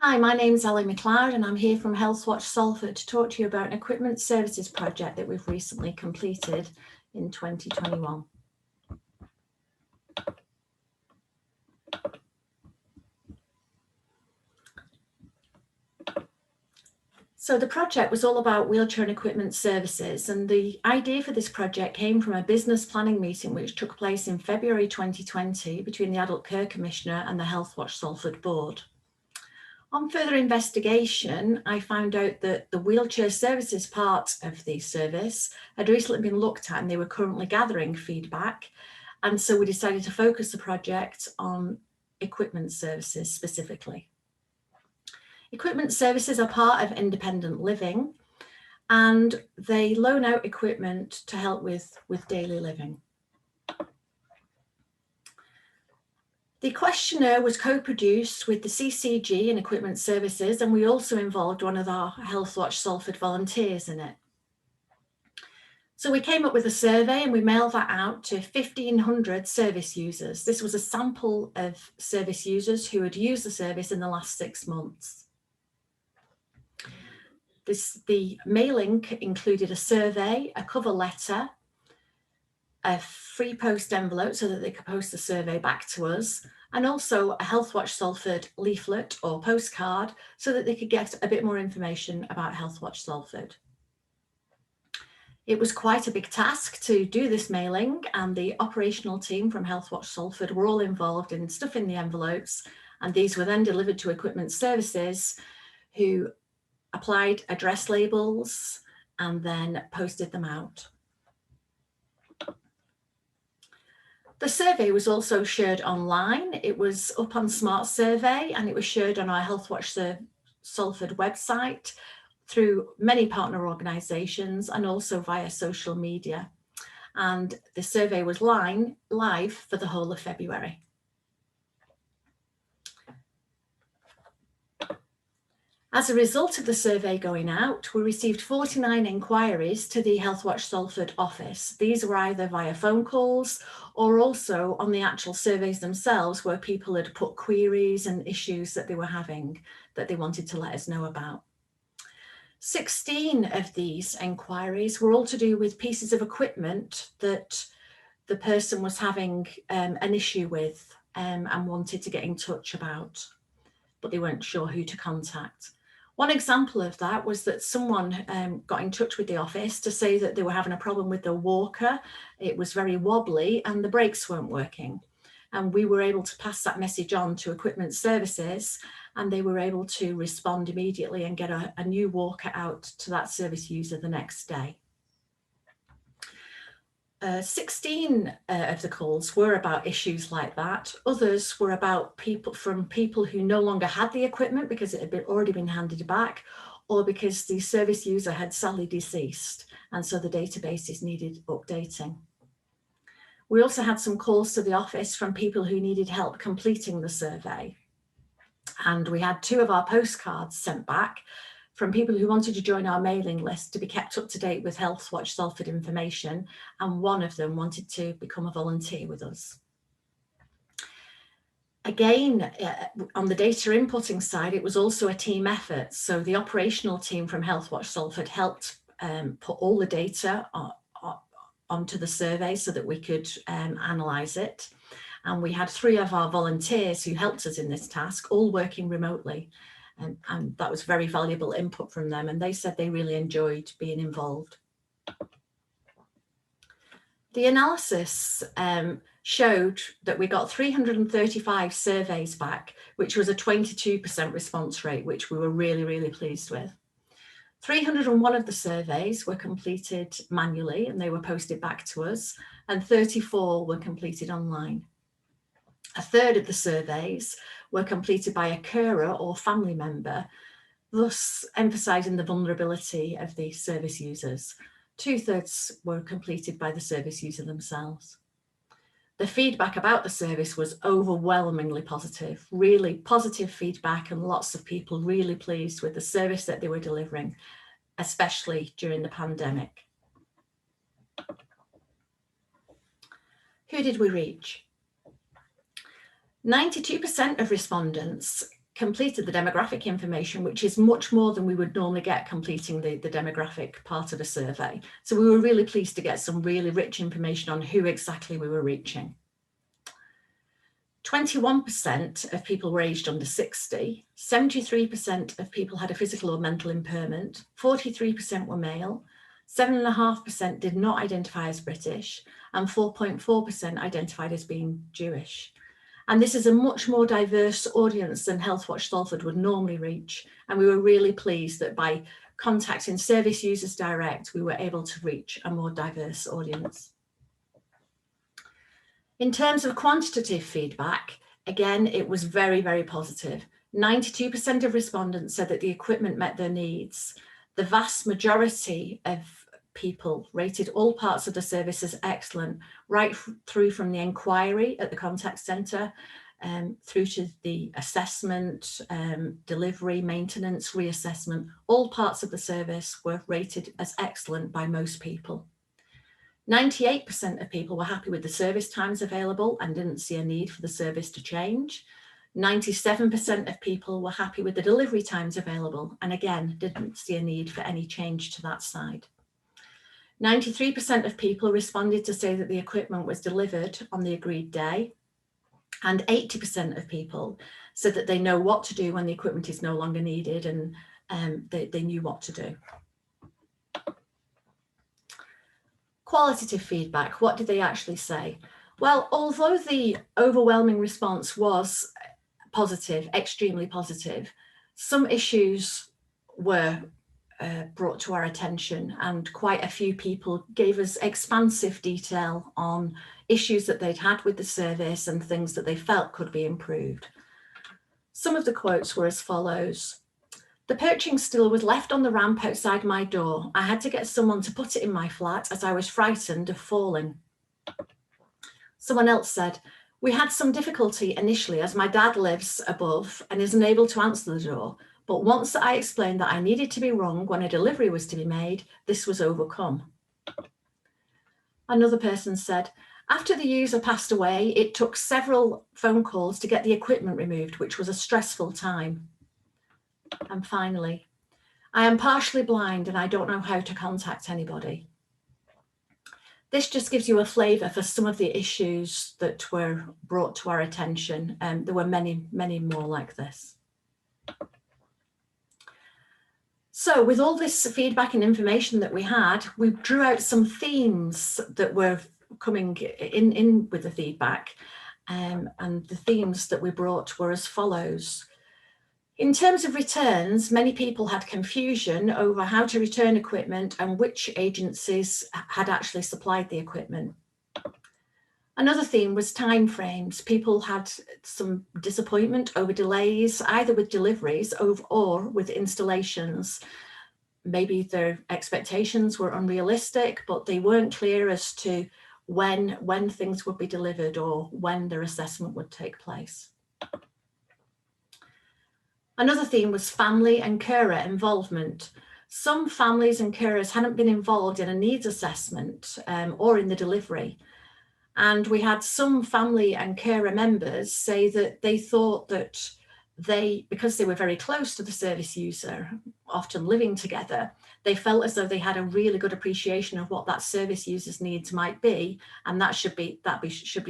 Hi, my name's Ellie McLeod and I'm here from Healthwatch Salford to talk to you about an equipment services project that we've recently completed in 2021. So the project was all about wheelchair and equipment services, and the idea for this project came from a business planning meeting which took place in February 2020 between the Adult Care Commissioner and the Healthwatch Salford board. On further investigation, I found out that the wheelchair services part of the service had recently been looked at and they were currently gathering feedback. And so we decided to focus the project on equipment services specifically. Equipment services are part of independent living and they loan out equipment to help with daily living. The questionnaire was co-produced with the CCG and Equipment Services, and we also involved one of our Healthwatch Salford volunteers in it. So we came up with a survey and we mailed that out to 1,500 service users. This was a sample of service users who had used the service in the last 6 months. The mailing included a survey, a cover letter, a free post envelope so that they could post the survey back to us, and also a Healthwatch Salford leaflet or postcard so that they could get a bit more information about Healthwatch Salford. It was quite a big task to do this mailing, and the operational team from Healthwatch Salford were all involved in stuffing the envelopes, and these were then delivered to Equipment Services, who applied address labels and then posted them out. The survey was also shared online. It was up on Smart Survey and it was shared on our Healthwatch Salford website through many partner organisations and also via social media. And the survey was live for the whole of February. As a result of the survey going out, we received 49 inquiries to the Healthwatch Salford office. These were either via phone calls or also on the actual surveys themselves, where people had put queries and issues that they were having that they wanted to let us know about. 16 of these inquiries were all to do with pieces of equipment that the person was having an issue with and wanted to get in touch about, but they weren't sure who to contact. One example of that was that someone got in touch with the office to say that they were having a problem with their walker. It was very wobbly and the brakes weren't working. And we were able to pass that message on to Equipment Services, and they were able to respond immediately and get a new walker out to that service user the next day. 16 of the calls were about issues like that. Others were about people who no longer had the equipment because it had already been handed back, or because the service user had sadly deceased and so the databases needed updating. We also had some calls to the office from people who needed help completing the survey. And we had 2 of our postcards sent back from people who wanted to join our mailing list to be kept up to date with Healthwatch Salford information, and one of them wanted to become a volunteer with us. Again, on the data inputting side, it was also a team effort. So the operational team from Healthwatch Salford helped put all the data onto the survey so that we could analyse it. And we had 3 of our volunteers who helped us in this task, all working remotely. And that was very valuable input from them. And they said they really enjoyed being involved. The analysis showed that we got 335 surveys back, which was a 22% response rate, which we were really, really pleased with. 301 of the surveys were completed manually and they were posted back to us, and 34 were completed online. A third of the surveys were completed by a carer or family member, thus emphasising the vulnerability of the service users. 2/3 were completed by the service user themselves. The feedback about the service was overwhelmingly positive, really positive feedback, and lots of people really pleased with the service that they were delivering, especially during the pandemic. Who did we reach? 92% of respondents completed the demographic information, which is much more than we would normally get completing the demographic part of a survey. So we were really pleased to get some really rich information on who exactly we were reaching. 21% of people were aged under 60, 73% of people had a physical or mental impairment, 43% were male, 7.5% did not identify as British, and 4.4% identified as being Jewish. And this is a much more diverse audience than Healthwatch Salford would normally reach. And we were really pleased that by contacting service users direct, we were able to reach a more diverse audience. In terms of quantitative feedback, again, it was very, very positive. 92% of respondents said that the equipment met their needs. The vast majority of people rated all parts of the service as excellent, right through from the inquiry at the contact centre, through to the assessment, delivery, maintenance, reassessment. All parts of the service were rated as excellent by most people. 98% of people were happy with the service times available and didn't see a need for the service to change. 97% of people were happy with the delivery times available and again, didn't see a need for any change to that side. 93% of people responded to say that the equipment was delivered on the agreed day. And 80% of people said that they know what to do when the equipment is no longer needed and they knew what to do. Qualitative feedback, what did they actually say? Well, although the overwhelming response was positive, extremely positive, some issues were brought to our attention and quite a few people gave us expansive detail on issues that they'd had with the service and things that they felt could be improved. Some of the quotes were as follows. The poaching stool was left on the ramp outside my door. I had to get someone to put it in my flat as I was frightened of falling. Someone else said, we had some difficulty initially as my dad lives above and is unable to answer the door. But once I explained that I needed to be wrong when a delivery was to be made, this was overcome. Another person said, after the user passed away, it took several phone calls to get the equipment removed, which was a stressful time. And finally, I am partially blind and I don't know how to contact anybody. This just gives you a flavour for some of the issues that were brought to our attention. There were many, many more like this. So with all this feedback and information that we had, we drew out some themes that were coming in with the feedback. And the themes that we brought were as follows. In terms of returns, many people had confusion over how to return equipment and which agencies had actually supplied the equipment. Another theme was timeframes. People had some disappointment over delays, either with deliveries or with installations. Maybe their expectations were unrealistic, but they weren't clear as to when things would be delivered or when their assessment would take place. Another theme was family and carer involvement. Some families and carers hadn't been involved in a needs assessment or in the delivery. And we had some family and carer members say that they thought that because they were very close to the service user, often living together, they felt as though they had a really good appreciation of what that service user's needs might be, and that should be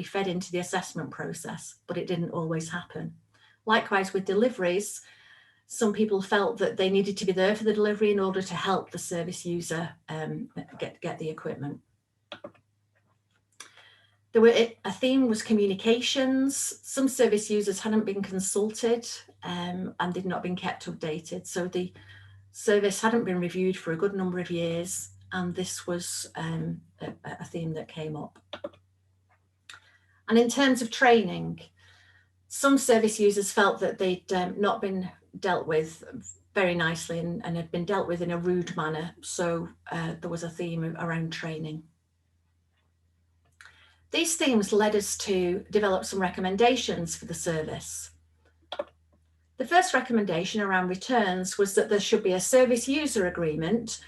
fed into the assessment process, but it didn't always happen. Likewise with deliveries, some people felt that they needed to be there for the delivery in order to help the service user get the equipment. A theme was communications. Some service users hadn't been consulted and they'd not been kept updated. So the service hadn't been reviewed for a good number of years, and this was a theme that came up. And in terms of training, some service users felt that they'd not been dealt with very nicely and had been dealt with in a rude manner. So there was a theme around training. These themes led us to develop some recommendations for the service. The first recommendation around returns was that there should be a service user agreement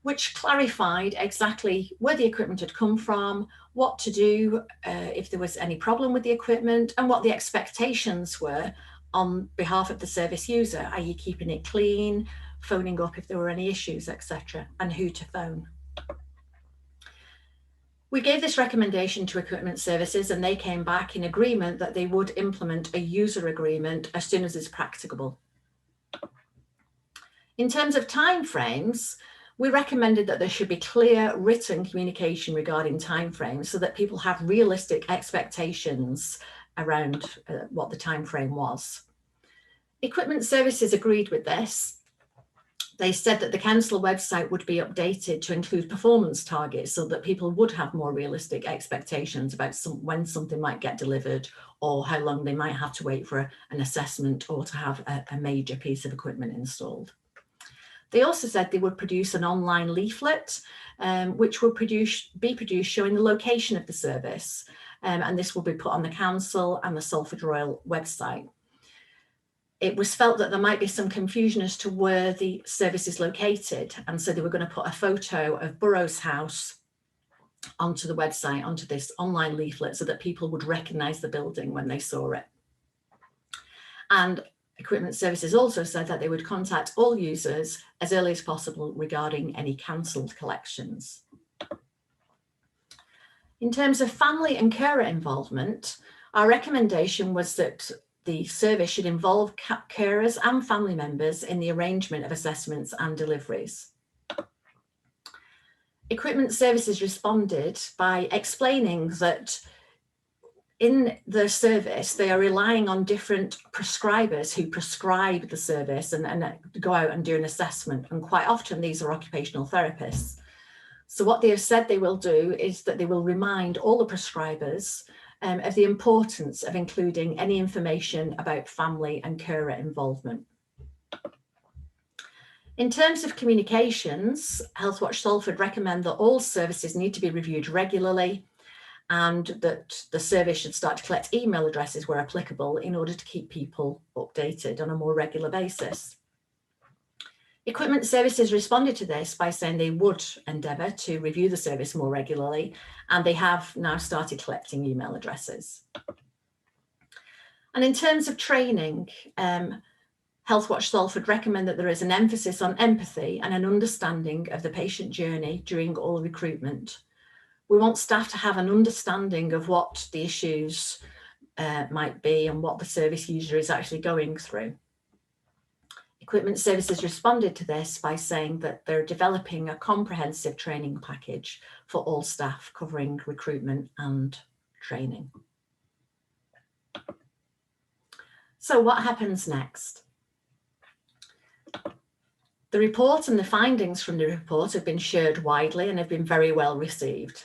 which clarified exactly where the equipment had come from, what to do if there was any problem with the equipment, and what the expectations were on behalf of the service user? Are you keeping it clean, phoning up if there were any issues, etc., and who to phone? We gave this recommendation to Equipment Services, and they came back in agreement that they would implement a user agreement as soon as it's practicable. In terms of timeframes, we recommended that there should be clear written communication regarding timeframes so that people have realistic expectations around what the timeframe was. Equipment Services agreed with this. They said that the council website would be updated to include performance targets so that people would have more realistic expectations about when something might get delivered or how long they might have to wait for an assessment or to have a major piece of equipment installed. They also said they would produce an online leaflet, which will be produced showing the location of the service. And this will be put on the council and the Salford Royal website. It was felt that there might be some confusion as to where the service is located. And so they were going to put a photo of Burroughs House onto the website, onto this online leaflet, so that people would recognise the building when they saw it. And Equipment Services also said that they would contact all users as early as possible regarding any cancelled collections. In terms of family and carer involvement, our recommendation was that the service should involve carers and family members in the arrangement of assessments and deliveries. Equipment Services responded by explaining that in the service, they are relying on different prescribers who prescribe the service and go out and do an assessment. And quite often these are occupational therapists. So what they have said they will do is that they will remind all the prescribers of the importance of including any information about family and carer involvement. In terms of communications, Healthwatch Salford recommend that all services need to be reviewed regularly, and that the service should start to collect email addresses where applicable in order to keep people updated on a more regular basis. Equipment Services responded to this by saying they would endeavour to review the service more regularly, and they have now started collecting email addresses. And in terms of training, Healthwatch Salford recommend that there is an emphasis on empathy and an understanding of the patient journey during all recruitment. We want staff to have an understanding of what the issues might be and what the service user is actually going through. Equipment Services responded to this by saying that they're developing a comprehensive training package for all staff covering recruitment and training. So what happens next? The report and the findings from the report have been shared widely and have been very well received.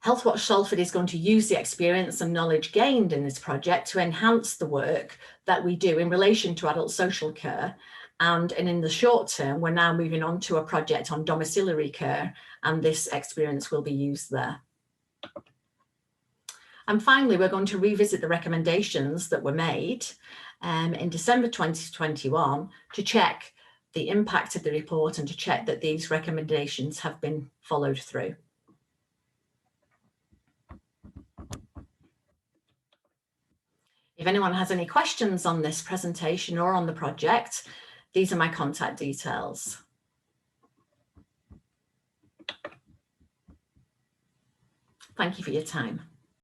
Healthwatch Salford is going to use the experience and knowledge gained in this project to enhance the work that we do in relation to adult social care. And in the short term, we're now moving on to a project on domiciliary care, and this experience will be used there. And finally, we're going to revisit the recommendations that were made in December 2021 to check the impact of the report and to check that these recommendations have been followed through. If anyone has any questions on this presentation or on the project, these are my contact details. Thank you for your time.